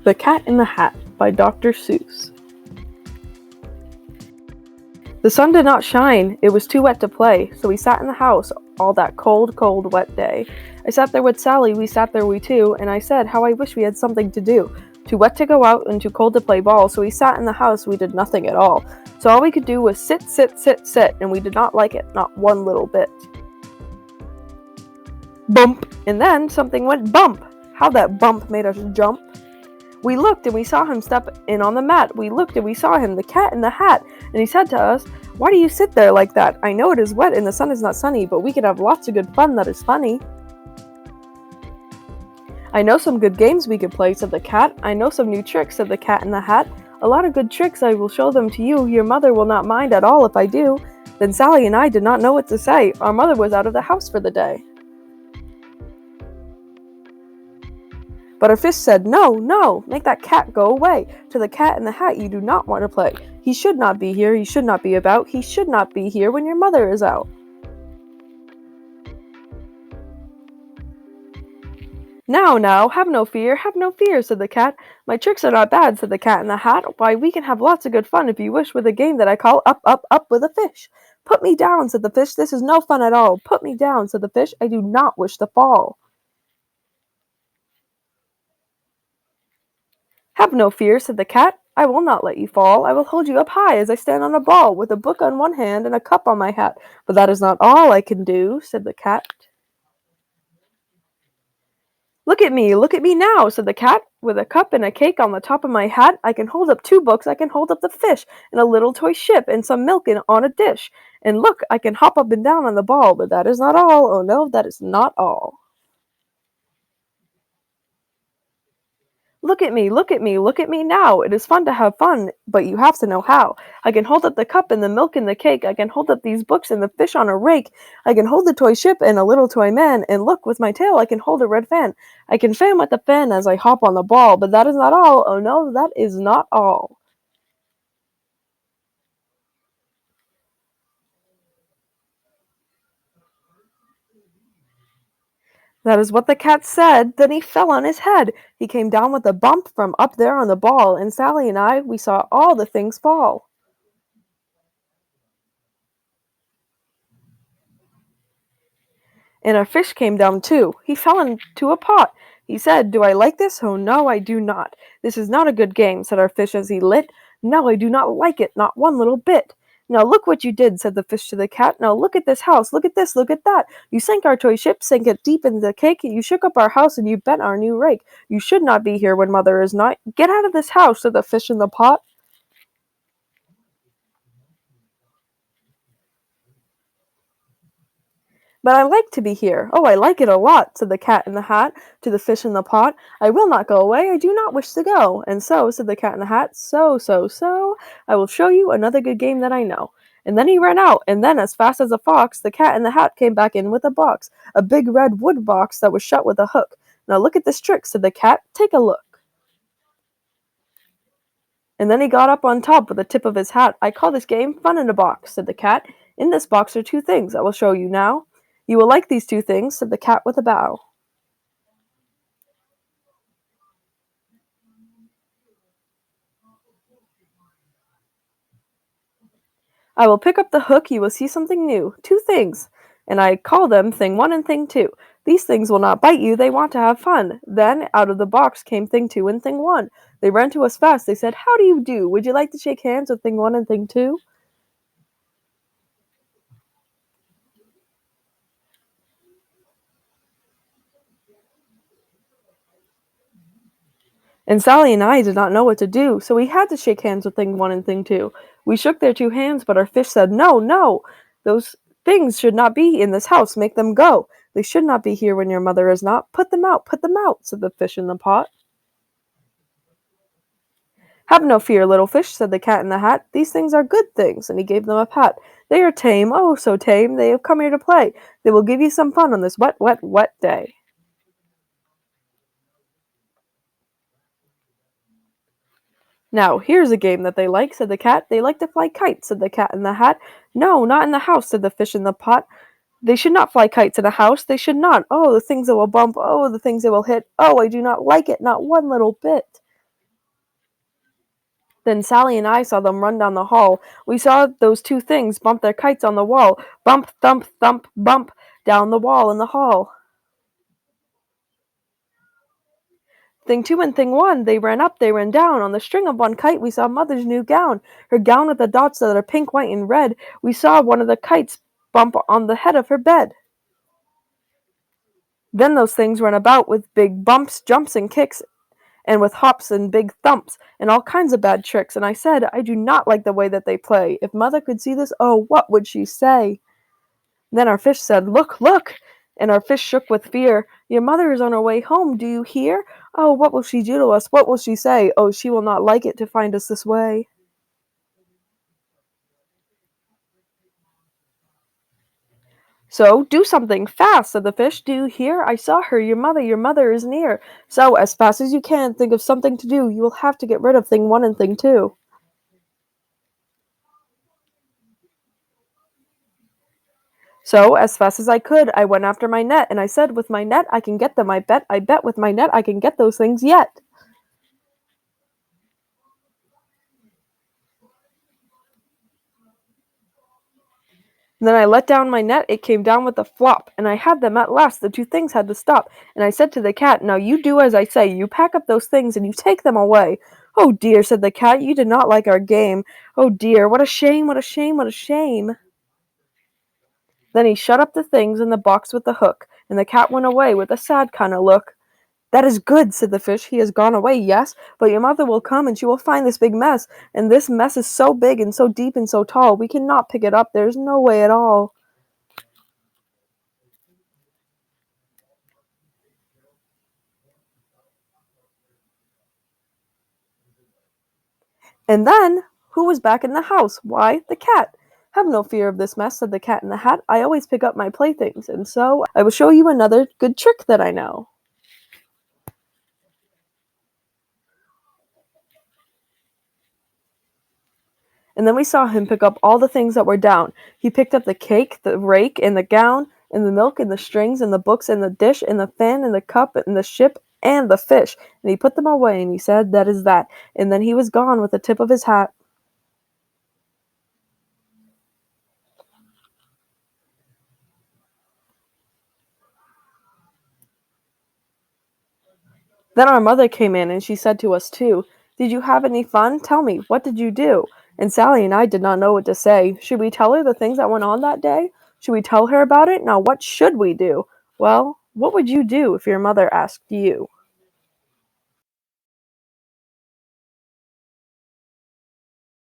The Cat in the Hat by Dr. Seuss. The sun did not shine, it was too wet to play, so we sat in the house all that cold, cold, wet day. I sat there with Sally, we sat there we two, and I said how I wish we had something to do. Too wet to go out and too cold to play ball, so we sat in the house, we did nothing at all. So all we could do was sit, sit, sit, sit, and we did not like it, not one little bit. Bump! And then something went bump! How that bump made us jump! We looked and we saw him step in on the mat. We looked and we saw him, the cat in the hat. And he said to us, "Why do you sit there like that? I know it is wet and the sun is not sunny, but we can have lots of good fun that is funny." "I know some good games we could play," said the cat. "I know some new tricks," said the cat in the hat. "A lot of good tricks, I will show them to you. Your mother will not mind at all if I do." Then Sally and I did not know what to say. Our mother was out of the house for the day. But our fish said, "No, no, make that cat go away. To the cat in the hat you do not want to play. He should not be here, he should not be about. He should not be here when your mother is out." Now, have no fear, said the cat. "My tricks are not bad," said the cat in the hat. "Why, we can have lots of good fun if you wish with a game that I call Up, Up, Up with a Fish." "Put me down," said the fish. "This is no fun at all." "Put me down," said the fish. "I do not wish to fall." "Have no fear," said the cat. "I will not let you fall. I will hold you up high as I stand on a ball, with a book on one hand and a cup on my hat. But that is not all I can do," said the cat. Look at me now," said the cat. "With a cup and a cake on the top of my hat, I can hold up 2 books, I can hold up the fish, and a little toy ship, and some milk on a dish. And look, I can hop up and down on the ball, but that is not all. Oh no, that is not all." Look at me now. It is fun to have fun, but you have to know how. I can hold up the cup and the milk and the cake. I can hold up these books and the fish on a rake. I can hold the toy ship and a little toy man. And look, with my tail I can hold a red fan. I can fan with the fan as I hop on the ball, but that is not all. Oh no, that is not all. That is what the cat said. Then he fell on his head. He came down with a bump from up there on the ball, and Sally and I, we saw all the things fall. And our fish came down too. He fell into a pot. He said, "Do I like this? Oh no, I do not. This is not a good game," said our fish as he lit. "No, I do not like it, not one little bit." "Now look what you did," said the fish to the cat. "Now look at this house, look at this, look at that. You sank our toy ship, sank it deep in the cake. You shook up our house and you bent our new rake. You should not be here when mother is not. Get out of this house," said the fish in the pot. "But I like to be here. Oh, I like it a lot," said the cat in the hat to the fish in the pot. "I will not go away. I do not wish to go." "And so," said the cat in the hat, so, I will show you another good game that I know." And then he ran out, and then, as fast as a fox, the cat in the hat came back in with a box, a big red wood box that was shut with a hook. "Now look at this trick," said the cat. "Take a look." And then he got up on top with the tip of his hat. "I call this game Fun in a Box," said the cat. "In this box are 2 things I will show you now. You will like these 2 things," said the cat with a bow. "I will pick up the hook, you will see something new. 2 things, and I call them Thing 1 and Thing 2. These things will not bite you, they want to have fun." Then out of the box came Thing 2 and Thing 1. They ran to us fast, they said, "How do you do? Would you like to shake hands with Thing 1 and Thing 2? And Sally and I did not know what to do, so we had to shake hands with Thing 1 and Thing 2. We shook their 2 hands, but our fish said, "No, no! Those things should not be in this house, make them go. They should not be here when your mother is not. Put them out," said the fish in the pot. "Have no fear, little fish," said the cat in the hat. "These things are good things," and he gave them a pat. "They are tame, oh, so tame. They have come here to play. They will give you some fun on this wet, wet, wet day." "Now, here's a game that they like," said the cat. "They like to fly kites," said the cat in the hat. "No, not in the house," said the fish in the pot. "They should not fly kites in a house. They should not. Oh, the things that will bump. Oh, the things they will hit. Oh, I do not like it, not one little bit." Then Sally and I saw them run down the hall. We saw those two things bump their kites on the wall. Bump, thump, thump, bump, down the wall in the hall. Thing 2 and Thing 1, they ran up, they ran down. On the string of one kite we saw Mother's new gown. Her gown with the dots that are pink, white, and red. We saw one of the kites bump on the head of her bed. Then those things ran about with big bumps, jumps, and kicks, and with hops and big thumps, and all kinds of bad tricks, and I said, I do not like the way that they play. If Mother could see this, oh, what would she say? Then our fish said, look, look! And our fish shook with fear. Your mother is on her way home, do you hear? Oh, what will she do to us? What will she say? Oh, she will not like it to find us this way. So, do something, fast, said the fish. Do you hear? I saw her, your mother is near. So, as fast as you can, think of something to do. You will have to get rid of Thing 1 and Thing 2. So, as fast as I could, I went after my net, and I said, with my net I can get them, I bet with my net I can get those things yet. And then I let down my net, it came down with a flop, and I had them at last, the two things had to stop. And I said to the cat, now you do as I say, you pack up those things and you take them away. Oh dear, said the cat, you did not like our game. Oh dear, what a shame, what a shame, what a shame. Then he shut up the things in the box with the hook, and the cat went away with a sad kind of look. That is good, said the fish. He has gone away, yes, but your mother will come and she will find this big mess, and this mess is so big and so deep and so tall, we cannot pick it up. There's no way at all. And then, who was back in the house? Why, the cat. Have no fear of this mess, said the cat in the hat. I always pick up my playthings, and so I will show you another good trick that I know. And then we saw him pick up all the things that were down. He picked up the cake, the rake, and the gown, and the milk, and the strings, and the books, and the dish, and the fan, and the cup, and the ship, and the fish. And he put them away, and he said, that is that. And then he was gone with the tip of his hat. Then our mother came in, and she said to us too, did you have any fun? Tell me, what did you do? And Sally and I did not know what to say. Should we tell her the things that went on that day? Should we tell her about it? Now, what should we do? Well, what would you do if your mother asked you?